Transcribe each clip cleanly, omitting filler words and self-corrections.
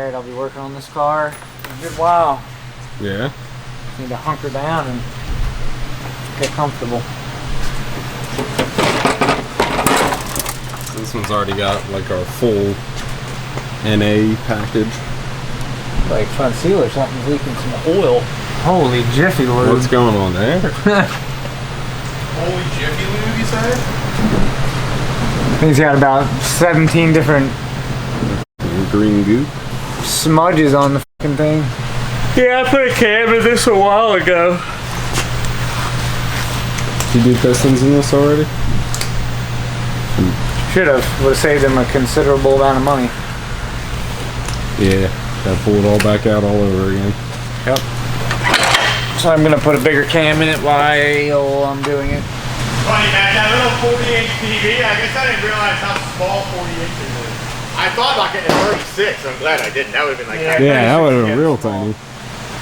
Alright, I'll be working on this car for a good while. Yeah. Need to hunker down and get comfortable. So this one's already got like our full NA package. Like front seal or something's leaking some oil. Holy Jiffy Lube. What's going on there? Holy Jiffy Lube, you say? He's got about 17 different Green goop. smudges on the fucking thing. Yeah, I put a cam in this a while ago. Did you do pistons in this already? Should have. Would have saved him a considerable amount of money. Yeah. Gotta pull it all back out all over again. Yep. So I'm gonna put a bigger cam in it while I'm doing it. Funny, man, that little 40-inch TV, I guess I didn't realize how small 40 inches is. I thought about getting a 36, I'm glad I didn't. That would have been like... Yeah, that would have been real tiny.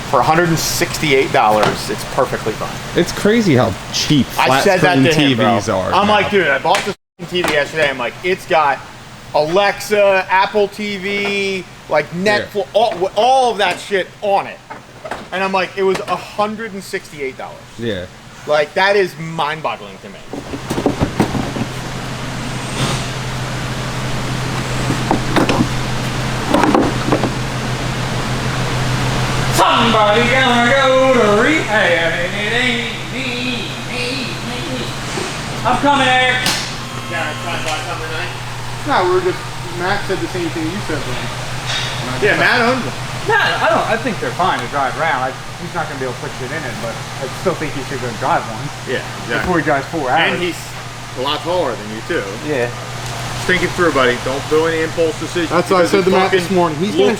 For $168, it's perfectly fine. It's crazy how cheap flat screen TVs are. I'm now. like, dude, I bought this TV yesterday. I'm like, it's got Alexa, Apple TV, like Netflix, all of that shit on it. And I'm like, it was $168. Yeah. Like, that is mind-boggling to me. Somebody gonna go to rehab and it ain't me. I'm coming, Eric. Yeah, I'm trying to buy something tonight. No, we were just, Matt said the same thing you said, man. Yeah, Matt owns them. No, I think they're fine to drive around. He's not gonna be able to put shit in it, but I still think he should go drive one. Yeah, exactly. Before he drives 4 hours. And he's a lot taller than you, too. Yeah. Just think it through, buddy. Don't do any impulse decisions. That's what I said to Matt this morning. He's gonna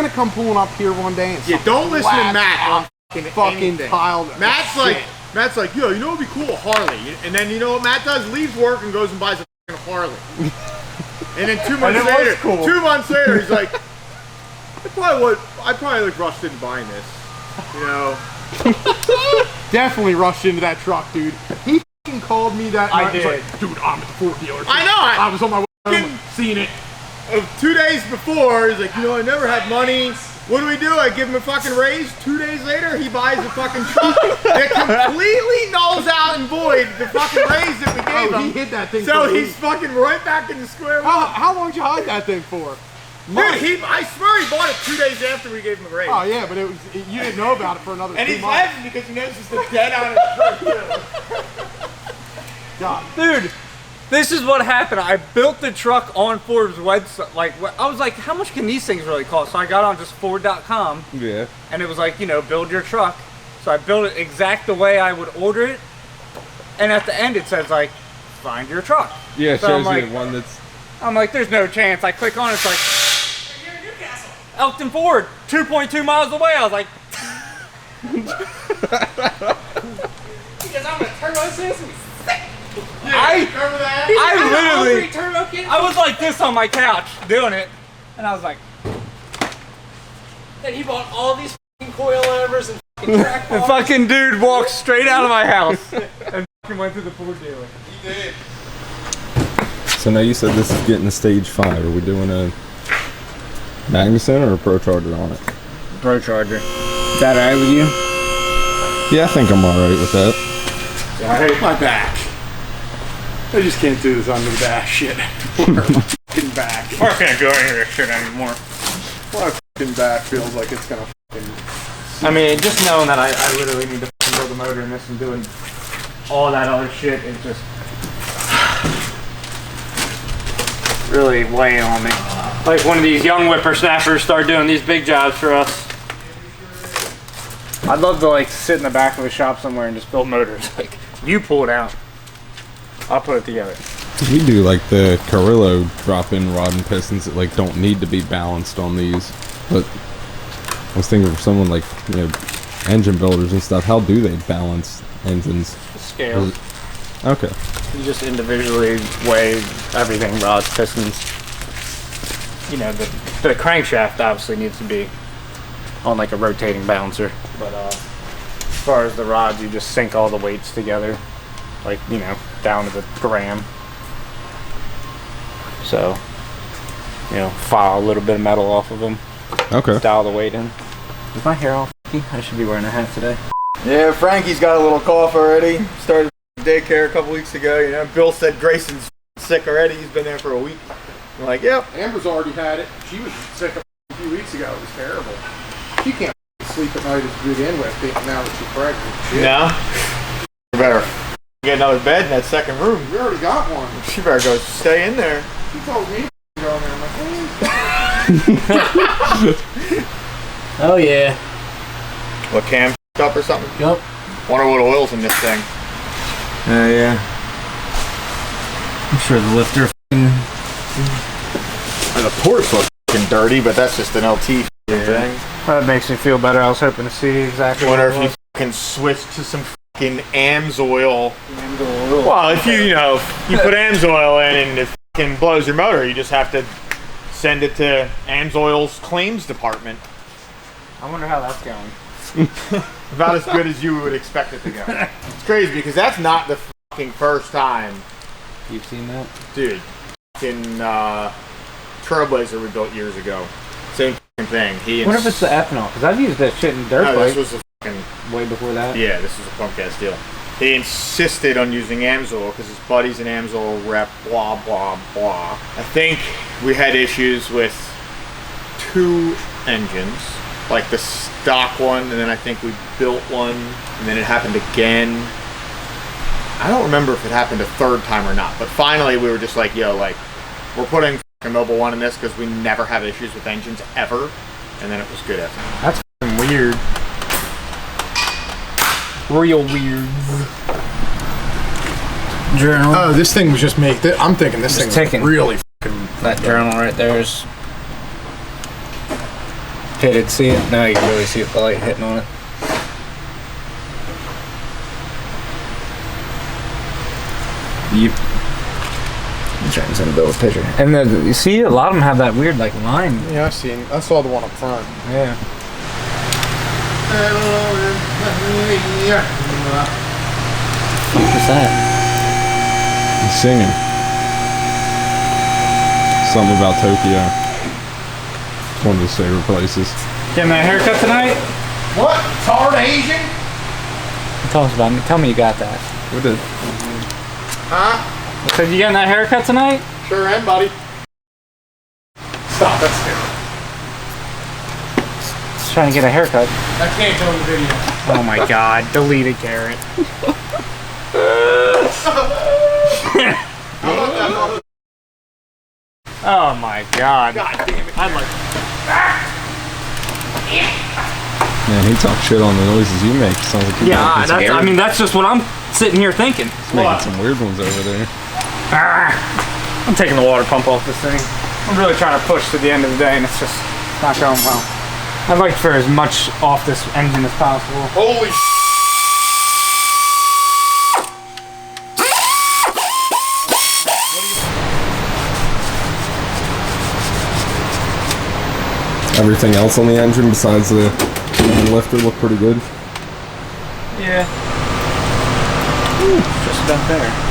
come pulling up here one day and don't listen to Matt on fucking piled. Matt's like, yo, you know what'd be cool? A Harley. And then you know what Matt does? Leaves work and goes and buys a fucking Harley. And then 2 months later, cool. 2 months later, he's like, I probably like rushed into buying this. You know? Definitely rushed into that truck, dude. He fucking called me that night. I did. Like, dude, I'm at the Ford dealership. I know. I was on my way home, seeing it. 2 days before, he's like, you know, I never had money. What do? I give him a fucking raise. 2 days later, he buys a fucking truck that completely nulls out and void the fucking raise that we gave him. He hid that thing. So he's fucking right back in the square one. How long did you hide that thing for? Dude, I swear he bought it 2 days after we gave him a raise. Oh yeah, but you didn't know about it for another 2 months. And he's laughing because he notices the dead on his truck too. God. Dude, this is what happened. I built the truck on Ford's website. Like, I was like, how much can these things really cost? So I got on just Ford.com. Yeah. And it was like, you know, build your truck. So I built it exact the way I would order it. And at the end it says like, find your truck. Yeah, it So shows I'm you like, the one that's... I'm like, there's no chance. I click on it, it's like, Elkton Ford, 2.2 miles away. I was like, because I'm a turbo system. I was like this on my couch doing it, and I was like, And he bought all these fucking coilovers and fucking track the balls. fucking dude walked straight out of my house and fucking went to the Ford dealer. He did. So now you said this is getting to stage 5. Are we doing a Magnuson or a Procharger on it? Procharger. Is that alright with you? Yeah, I think I'm alright with that. I hate my back. I just can't do this under the back shit. My fucking back. I can't go into this shit anymore. My fucking back feels like it's gonna fucking... I mean, just knowing that I literally need to fucking build a motor in this and doing all that other shit is just really weighing on me. Like one of these young whippersnappers start doing these big jobs for us. I'd love to like sit in the back of a shop somewhere and just build motors. Like, you pull it out, I'll put it together. We do like the Carrillo drop-in rod and pistons that like don't need to be balanced on these. But I was thinking for someone like, you know, engine builders and stuff, how do they balance engines? Scale. Okay. You just individually weigh everything, rods, pistons. You know, the crankshaft obviously needs to be on like a rotating balancer. But as far as the rods, you just sink all the weights together, like, you know, down to the gram. So you know, file a little bit of metal off of them, Okay. dial the weight in. Is my hair all f***y? I should be wearing a hat today. Yeah, Frankie's got a little cough already. Started daycare a couple weeks ago. You know, Bill said Grayson's sick already. He's been there for a week. I'm like, yep. Amber's already had it. She was sick a few weeks ago. It was terrible. She can't sleep at night to begin with now that she's pregnant. Shit. No. You better get another bed in that second room. We already got one. She better go stay in there. She told me to go in there. I'm like, Oh yeah. What, cam up or something? Yup. Wonder what oil's in this thing. Yeah. I'm sure the lifter The ports look fucking dirty, but that's just an LT thing. That makes me feel better. I was hoping to see exactly Wonder what if it you was. can switch to some fucking AMS oil. Well, if you know, if you put AMS oil in and it fucking blows your motor, you just have to send it to AMS Oil's claims department. I wonder how that's going. About as good as you would expect it to go. It's crazy because that's not the fucking first time. You've seen that? Dude, fucking Trailblazer we built years ago. Same fucking thing. I wonder if it's the ethanol, because I've used that shit in dirt No, bike this was a fucking... way before that. Yeah, this was a punk ass deal. He insisted on using AMSOIL because his buddy's an AMSOIL rep, blah, blah, blah. I think we had issues with 2 engines, like the stock one, and then I think we built one, and then it happened again. I don't remember if it happened a third time or not, but finally we were just like, yo, like, we're putting a Mobil 1 in this because we never have issues with engines ever, and then it was good after. That's f***ing weird. Real weird. Journal. oh, this thing was just made. I'm thinking this Just thing ticking. was really fucking. That journal right there is pitted. See it? Now you can really see the light hitting on it. Yep. I'm trying to send a Bill a picture. And then you see, a lot of them have that weird like line. Yeah, I saw the one up front. Yeah. What was that? He's singing. Something about Tokyo. It's one of his favorite places. Getting that haircut tonight? What? Hard Asian? Tell us about me. Tell me you got that. We did. Huh? I said you getting that haircut tonight? Sure am, buddy. Stop. That's scary. Just trying to get a haircut. I can't go in the video. Oh my god, delete it, Garrett. Oh my god. God damn it. I'm like, Man, he talks shit on the noises you make. Sounds like he's yeah, making some that's, I mean, that's just what I'm sitting here thinking. making some weird ones over there. I'm taking the water pump off this thing. I'm really trying to push to the end of the day and it's just not going well. I'd like for as much off this engine as possible. Holy sh**. Everything else on the engine besides the lifter look pretty good. Yeah. Ooh, just about there.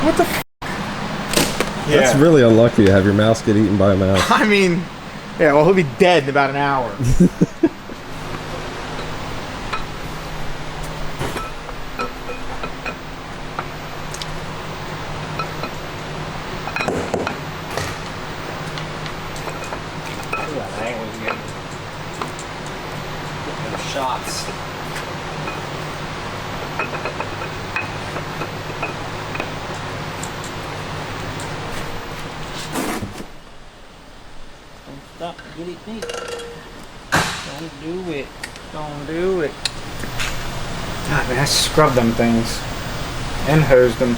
What the f***? Yeah. That's really unlucky to have your mouse get eaten by a mouse. I mean, yeah, well, he'll be dead in about an hour. Shots. Stop, get it me. Don't do it. Don't do it. God, man, I scrubbed them things. And hosed them.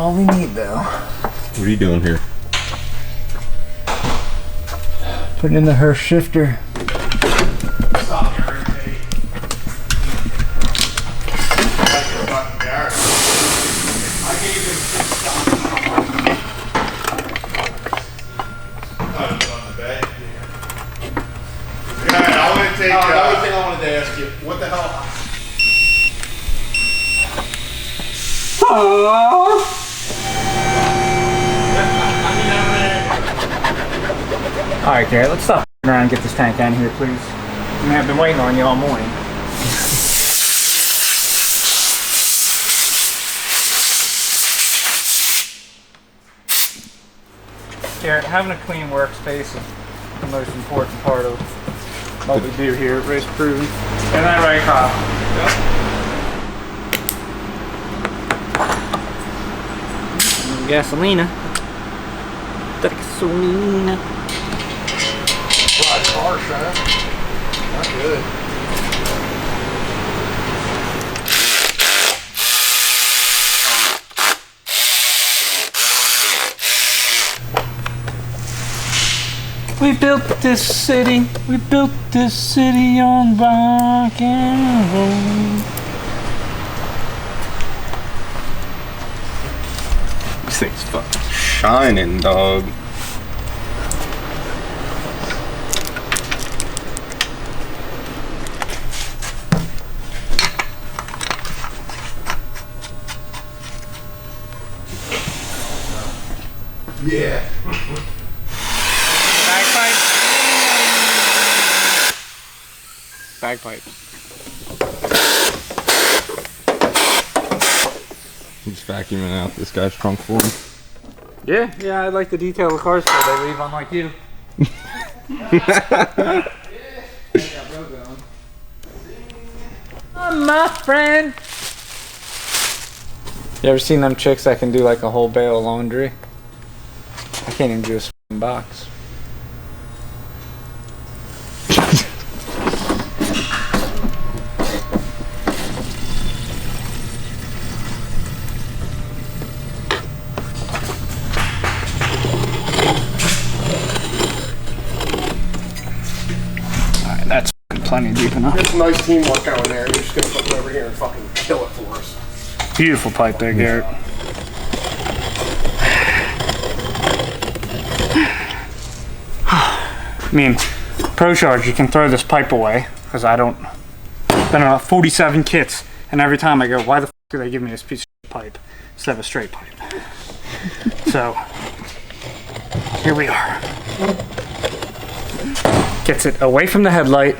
all we need though. What are you doing here? Putting in the Hirsch shifter. Stop me, irritate. Like your fucking Garrett. I gave him 6 stops. On the bed. Yeah, I want to take. Another thing I wanted to ask you. What the hell? Alright, Garrett, let's stop around and get this tank down here, please. I mean, I've been waiting on you all morning. Garrett, having a clean workspace is the most important part of what we do here at Race Proving. Isn't that right, Kyle? Yep. Gasolina. Gasolina. Ride harsh, huh? Not good. We built this city on rock and roll. This thing's fucking shining, dog. Yeah. Bagpipes. I'm just vacuuming out this guy's trunk for him. Yeah, I like the detail of cars so they leave unlike you. Oh, my friend. You ever seen them chicks that can do like a whole bale of laundry? I can't even do a f***ing box. Alright, that's plenty deep enough. There's some nice teamwork going there. You're just gonna come over here and fucking kill it for us. Beautiful pipe there, Garrett. I mean, Procharged, you can throw this pipe away because I don't. Been about 47 kits, and every time I go, why the f do they give me this piece of pipe instead of a straight pipe? So here we are. Gets it away from the headlight,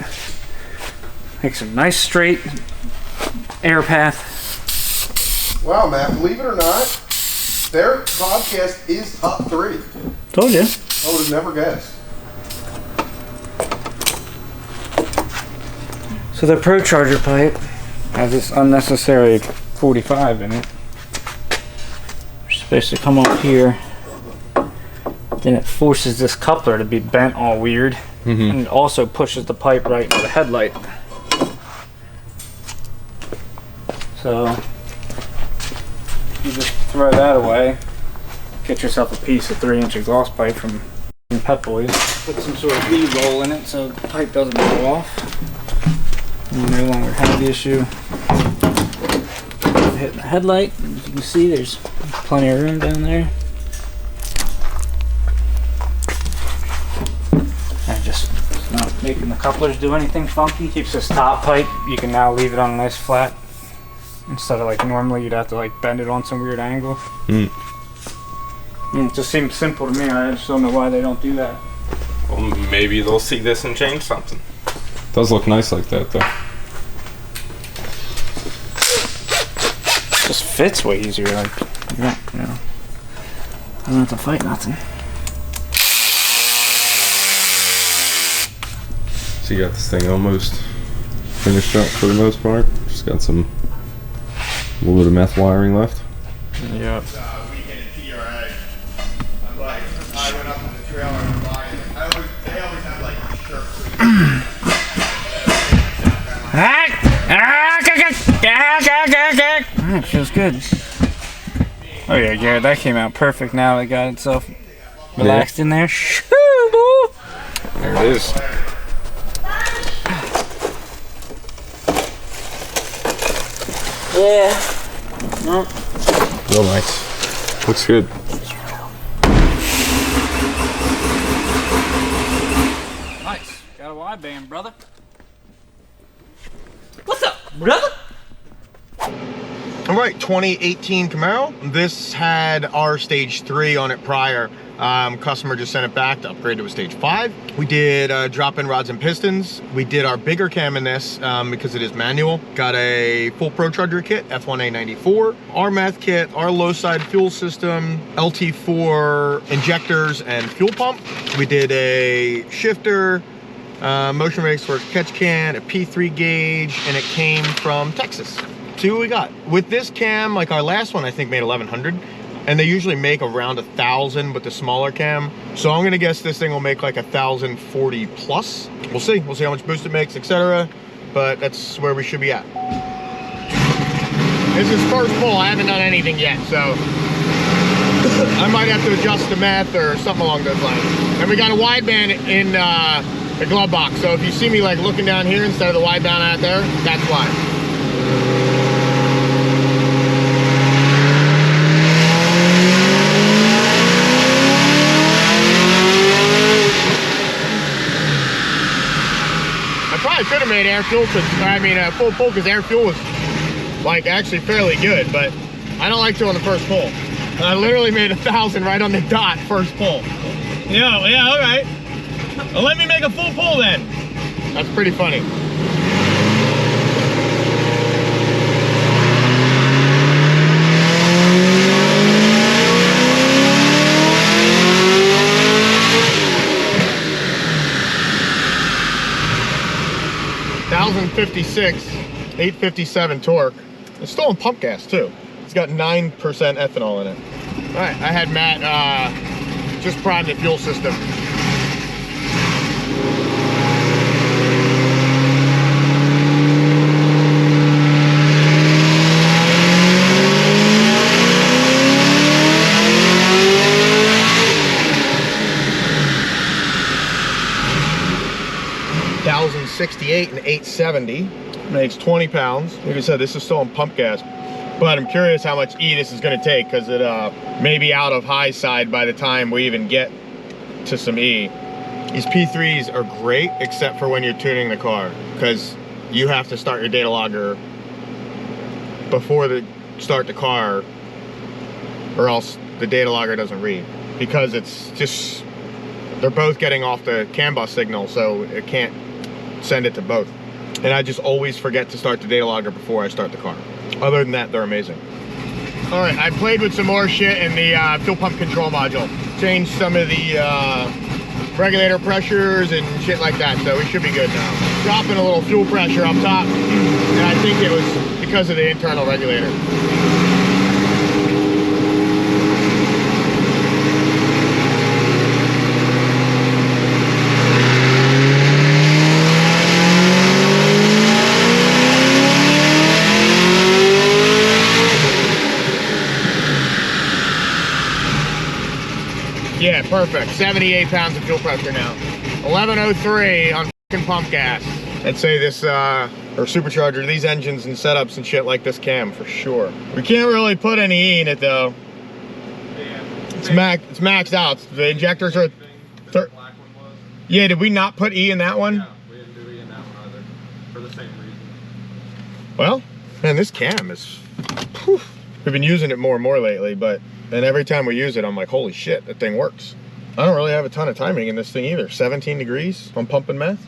makes a nice straight air path. Wow, Matt, believe it or not, their podcast is top 3. Told you. I would have never guessed. So the Procharger pipe has this unnecessary 45 in it. It's supposed to come up here. Then it forces this coupler to be bent all weird. And it also pushes the pipe right into the headlight. So you just throw that away. Get yourself a piece of 3-inch exhaust pipe from Pep Boys. Put some sort of lead roll in it so the pipe doesn't blow off. You no longer have the issue of hitting the headlight. As you can see, there's plenty of room down there. And just not making the couplers do anything funky. Keeps this top pipe. You can now leave it on a nice flat instead of like normally you'd have to like bend it on some weird angle. It just seems simple to me. I just don't know why they don't do that. Well, maybe they'll see this and change something. Does look nice like that though. Just fits way easier. Like, you know, I don't have to fight nothing. So you got this thing almost finished up for the most part. Just got a little bit of meth wiring left. Yep. Weekend at TRA. I'm like, I went up in the trailer and I'm buying it. They always have like shirts. Alright, feels good. Oh yeah, Garrett, that came out perfect now. It got itself relaxed in there. Shoo, boy. There it is. Yeah. Real nice. Looks good. Nice. Got a wide band, brother. What's up, brother? All right, 2018 Camaro. This had our stage 3 on it prior. Customer just sent it back to upgrade to a stage 5. We did drop-in rods and pistons. We did our bigger cam in this because it is manual. Got a full Procharged kit, F1A94, our meth kit, our low side fuel system, LT4 injectors and fuel pump. We did a shifter, motion brakes for catch can, a P3 gauge, and it came from Texas. See what we got. With this cam, like our last one, I think made 1100, and they usually make around 1000 with the smaller cam. So I'm gonna guess this thing will make like 1040 plus. We'll see how much boost it makes, etc. But that's where we should be at. This is first pull. I haven't done anything yet, so I might have to adjust the meth or something along those lines. And we got a wideband in the glove box, so if you see me like looking down here instead of the wideband out there, that's why. I could have made air fuel, full pull, because air fuel was like actually fairly good, but I don't like to on the first pull. I literally made 1000 right on the dot first pull. Yeah, all right. Well, let me make a full pull then. That's pretty funny. .56, 857 torque. It's still in pump gas too. It's got 9% ethanol in it. All right, I had Matt just prime the fuel system. .68 and 870, makes 20 pounds. Like I said, this is still in pump gas, but I'm curious how much E this is going to take, because it may be out of high side by the time we even get to some E. These P3s are great, except for when you're tuning the car, because you have to start your data logger before start the car, or else the data logger doesn't read, because it's just, they're both getting off the CAN bus signal, so it can't send it to both. And I just always forget to start the data logger before I start the car. Other than that, they're amazing. All right, I played with some more shit in the fuel pump control module. Changed some of the regulator pressures and shit like that, so we should be good now. Dropping a little fuel pressure up top, and I think it was because of the internal regulator. Yeah, perfect. 78 pounds of fuel pressure now. 1103 on fucking pump gas. I'd say this, or supercharger, these engines and setups and shit like this cam for sure. We can't really put any E in it though. Yeah. It's maxed out. The injectors are... Yeah, did we not put E in that one? Yeah, we didn't do E in that one either, for the same reason. Well, man, this cam is... Whew. We've been using it more and more lately, but... And every time we use it, I'm like, holy shit, that thing works. I don't really have a ton of timing in this thing either. 17 degrees on pumping meth.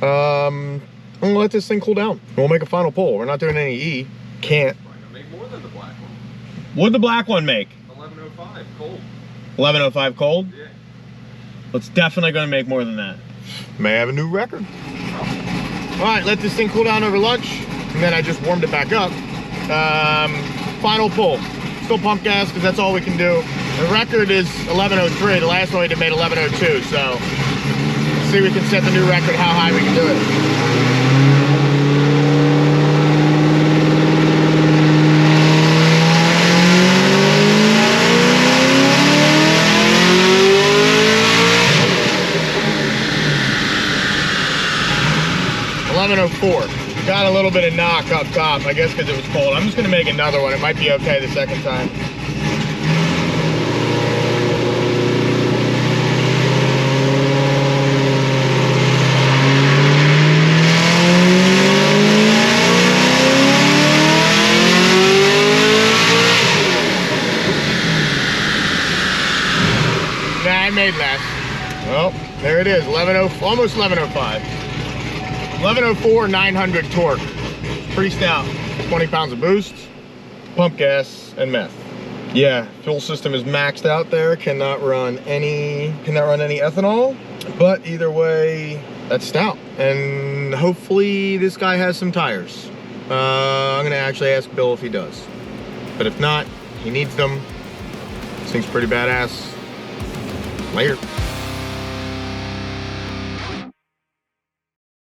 I'm gonna let this thing cool down. We'll make a final pull. We're not doing any E. Can't. Make more than the black one. What'd the black one make? 1105 cold. 1105 cold? Yeah. It's definitely gonna make more than that. May have a new record. All right, let this thing cool down over lunch, and then I just warmed it back up. Final pull. Still pump gas, because that's all we can do. The record is 1103. The last one we did made 1102, so let's see if we can set the new record, how high we can do it. 1104. Got a little bit of knock up top, I guess because it was cold. I'm just gonna make another one. It might be okay the second time. Nah, I made less. Well, there it is, 11:0, almost 11:05. 11:04, 900 torque. Pretty stout. 20 pounds of boost, pump gas, and meth. Yeah, fuel system is maxed out there. Cannot run any ethanol. But either way, that's stout. And hopefully this guy has some tires. I'm gonna actually ask Bill if he does. But if not, he needs them. This thing's pretty badass. Later.